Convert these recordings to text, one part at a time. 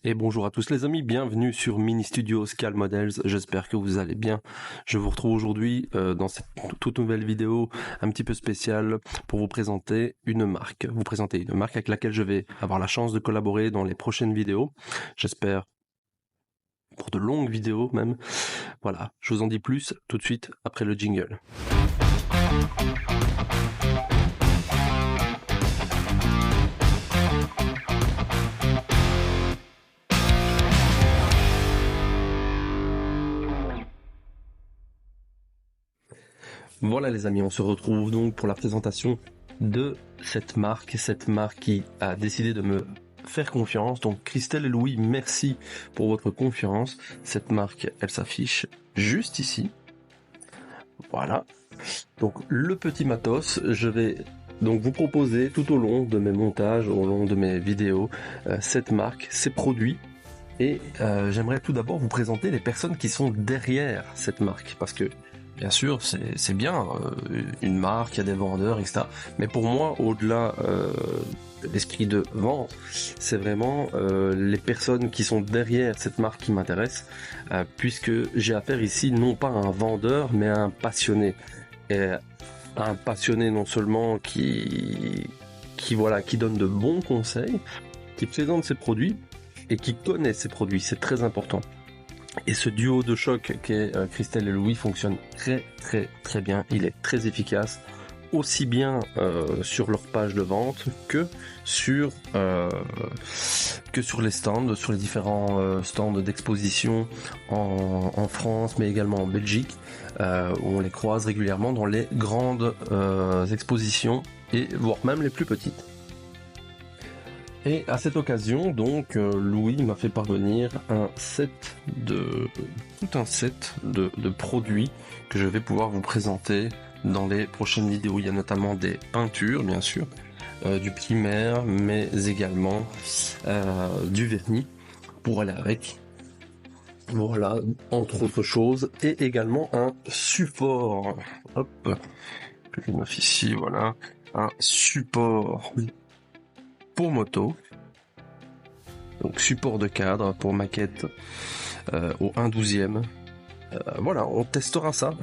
Et bonjour à tous les amis, bienvenue sur Mini Studio Scale Models, j'espère que vous allez bien. Je vous retrouve aujourd'hui dans cette toute nouvelle vidéo un petit peu spéciale pour vous présenter une marque. Vous présenter une marque avec laquelle je vais avoir la chance de collaborer dans les prochaines vidéos, j'espère pour de longues vidéos même. Voilà, je vous en dis plus tout de suite après le jingle. Voilà les amis, on se retrouve donc pour la présentation de cette marque qui a décidé de me faire confiance. Donc Christelle et Louis, merci pour votre confiance. Cette marque, elle s'affiche juste ici. Voilà. Donc le petit matos, je vais donc vous proposer tout au long de mes montages, au long de mes vidéos, cette marque, ces produits. Et j'aimerais tout d'abord vous présenter les personnes qui sont derrière cette marque, parce que bien sûr c'est bien une marque, il y a des vendeurs, etc. Mais pour moi, au-delà de l'esprit de vente, c'est vraiment les personnes qui sont derrière cette marque qui m'intéressent, puisque j'ai affaire ici non pas à un vendeur, mais à un passionné. Et un passionné non seulement qui donne de bons conseils, qui présente ses produits, et qui connaît ses produits, c'est très important. Et ce duo de choc qu'est Christelle et Louis fonctionne très bien, il est très efficace, aussi bien sur leur page de vente que sur les stands, sur les différents stands d'exposition en France, mais également en Belgique, où on les croise régulièrement dans les grandes expositions, et voire même les plus petites. Et à cette occasion, donc, Louis m'a fait parvenir tout un set de produits que je vais pouvoir vous présenter dans les prochaines vidéos. Il y a notamment des peintures, bien sûr, du primaire, mais également du vernis pour aller avec. Voilà, entre autres choses, et également un support. Hop, que je mets ici, voilà, un support pour moto, donc support de cadre pour maquette au 1/12e. Voilà, on testera ça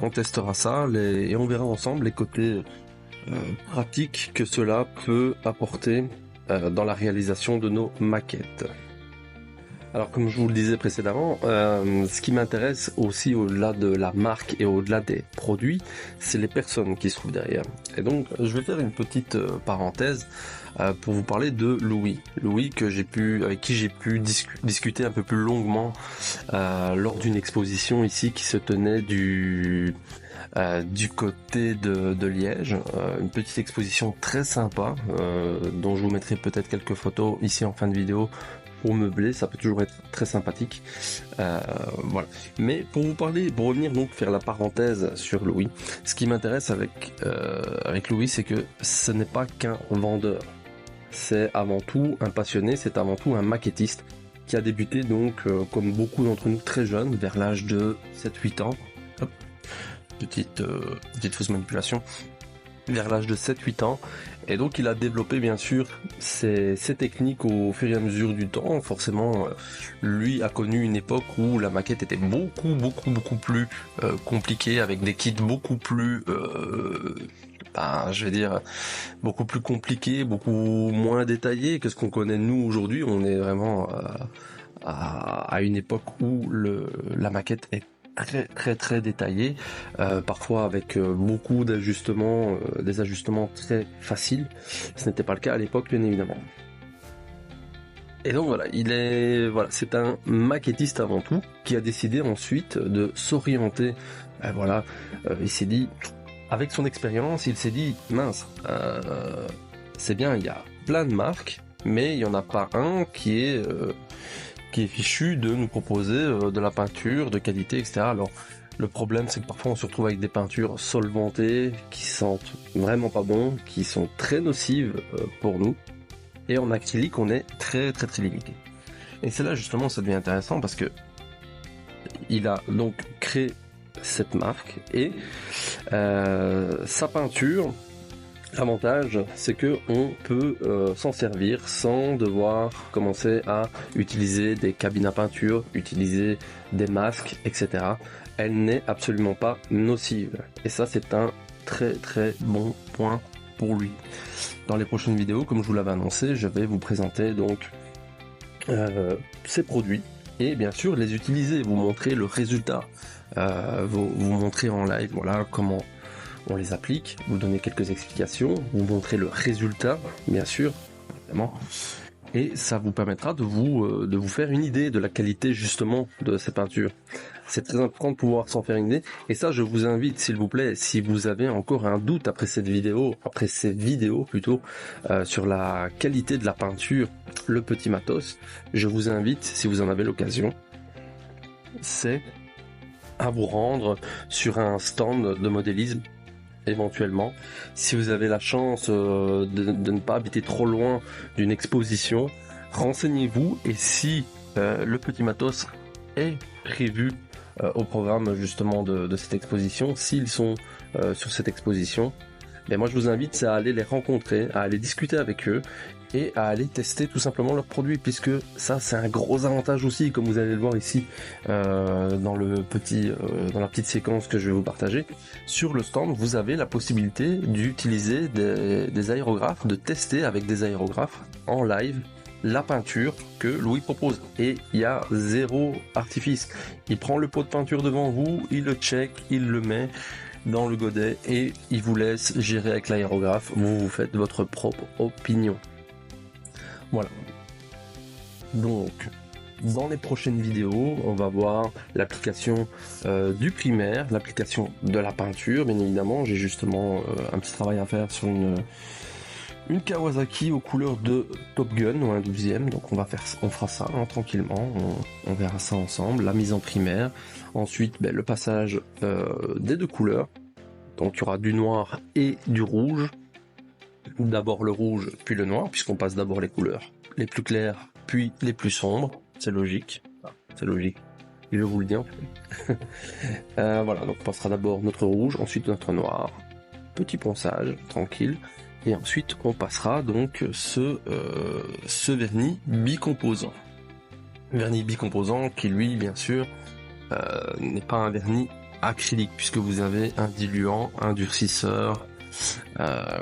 et on verra ensemble les côtés pratiques que cela peut apporter dans la réalisation de nos maquettes. Alors comme je vous le disais précédemment, ce qui m'intéresse aussi au-delà de la marque et au-delà des produits, c'est les personnes qui se trouvent derrière. Et donc je vais faire une petite parenthèse pour vous parler de Louis. Louis avec qui j'ai pu discuter un peu plus longuement lors d'une exposition ici qui se tenait du côté de Liège, une petite exposition très sympa dont je vous mettrai peut-être quelques photos ici en fin de vidéo pour meubler, ça peut toujours être très sympathique. Voilà. Mais pour revenir donc faire la parenthèse sur Louis, ce qui m'intéresse avec Louis, c'est que ce n'est pas qu'un vendeur. C'est avant tout un passionné, c'est avant tout un maquettiste qui a débuté donc comme beaucoup d'entre nous très jeunes, vers l'âge de 7-8 ans. Hop. Petite fausse manipulation. Vers l'âge de 7-8 ans, et donc il a développé bien sûr ses techniques au fur et à mesure du temps. Forcément, lui a connu une époque où la maquette était beaucoup plus compliquée, avec des kits beaucoup plus beaucoup plus compliqués, beaucoup moins détaillés que ce qu'on connaît nous aujourd'hui. On est vraiment à une époque où la maquette est très détaillé, parfois avec beaucoup d'ajustements, des ajustements très faciles. Ce n'était pas le cas à l'époque, bien évidemment. Et donc voilà, c'est un maquettiste avant tout qui a décidé ensuite de s'orienter. Il s'est dit, avec son expérience, il s'est dit mince, c'est bien, il y a plein de marques, mais il y en a pas un qui est fichu de nous proposer de la peinture de qualité, etc. Alors le problème, c'est que parfois on se retrouve avec des peintures solvantées qui sentent vraiment pas bon, qui sont très nocives pour nous, et en acrylique on est très limité. Et c'est là justement ça devient intéressant, parce que il a donc créé cette marque, et sa peinture L'avantage, c'est que on peut s'en servir sans devoir commencer à utiliser des cabines à peinture, utiliser des masques, etc. Elle n'est absolument pas nocive. Et ça, c'est un très très bon point pour lui. Dans les prochaines vidéos, comme je vous l'avais annoncé, je vais vous présenter donc ces produits et bien sûr les utiliser, vous montrer le résultat, vous montrer en live, voilà comment on les applique, vous donner quelques explications, vous montrer le résultat, bien sûr, évidemment, et ça vous permettra de vous faire une idée de la qualité justement de ces peintures. C'est très important de pouvoir s'en faire une idée, et ça je vous invite s'il vous plaît, si vous avez encore un doute après ces vidéos plutôt, sur la qualité de la peinture, le petit matos, je vous invite, si vous en avez l'occasion, c'est à vous rendre sur un stand de modélisme. Éventuellement, si vous avez la chance de ne pas habiter trop loin d'une exposition, renseignez-vous, et si le petit matos est prévu au programme justement de cette exposition, s'ils sont sur cette exposition, ben moi je vous invite à aller les rencontrer, à aller discuter avec eux et à aller tester tout simplement leurs produits, puisque ça c'est un gros avantage aussi, comme vous allez le voir ici dans la petite séquence que je vais vous partager. Sur le stand, vous avez la possibilité d'utiliser des aérographes, de tester avec des aérographes en live la peinture que Louis propose, et il y a zéro artifice. Il prend le pot de peinture devant vous, il le check, il le met dans le godet et il vous laisse gérer avec l'aérographe. Vous faites votre propre opinion. Voilà. Donc, dans les prochaines vidéos, on va voir l'application du primaire, l'application de la peinture, bien évidemment. J'ai justement un petit travail à faire sur une Kawasaki aux couleurs de Top Gun, ou un 12e, donc on fera ça tranquillement, on verra ça ensemble, la mise en primaire, ensuite le passage des deux couleurs, donc il y aura du noir et du rouge, d'abord le rouge puis le noir, puisqu'on passe d'abord les couleurs les plus claires puis les plus sombres, c'est logique, je vous le dis en fait. Voilà, donc on passera d'abord notre rouge, ensuite notre noir, petit ponçage, tranquille. Et ensuite, on passera donc ce vernis bicomposant. Vernis bicomposant qui, lui, bien sûr, n'est pas un vernis acrylique, puisque vous avez un diluant, un durcisseur.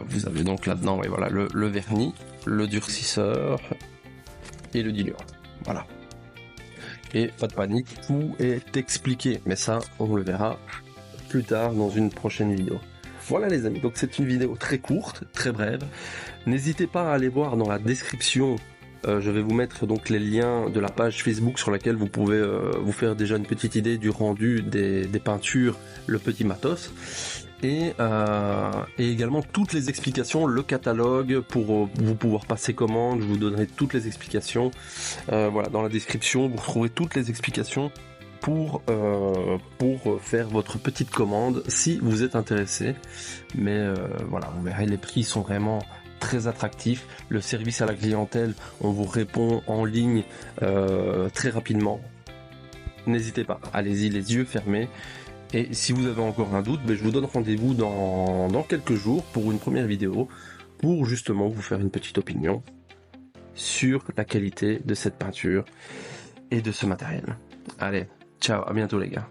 Vous avez donc là-dedans, ouais, voilà, le vernis, le durcisseur et le diluant. Voilà. Et pas de panique, tout est expliqué. Mais ça, on le verra plus tard dans une prochaine vidéo. Voilà les amis, donc c'est une vidéo très courte, très brève. N'hésitez pas à aller voir dans la description, je vais vous mettre donc les liens de la page Facebook sur laquelle vous pouvez vous faire déjà une petite idée du rendu des peintures, le petit matos. Et également toutes les explications, le catalogue pour vous pouvoir passer commande, je vous donnerai toutes les explications. Voilà, dans la description, vous retrouverez toutes les explications pour faire votre petite commande si vous êtes intéressé. Mais voilà, vous verrez, les prix sont vraiment très attractifs. Le service à la clientèle, on vous répond en ligne très rapidement. N'hésitez pas, allez-y les yeux fermés. Et si vous avez encore un doute, je vous donne rendez-vous dans quelques jours pour une première vidéo pour justement vous faire une petite opinion sur la qualité de cette peinture et de ce matériel. Allez, ciao, à bientôt les gars.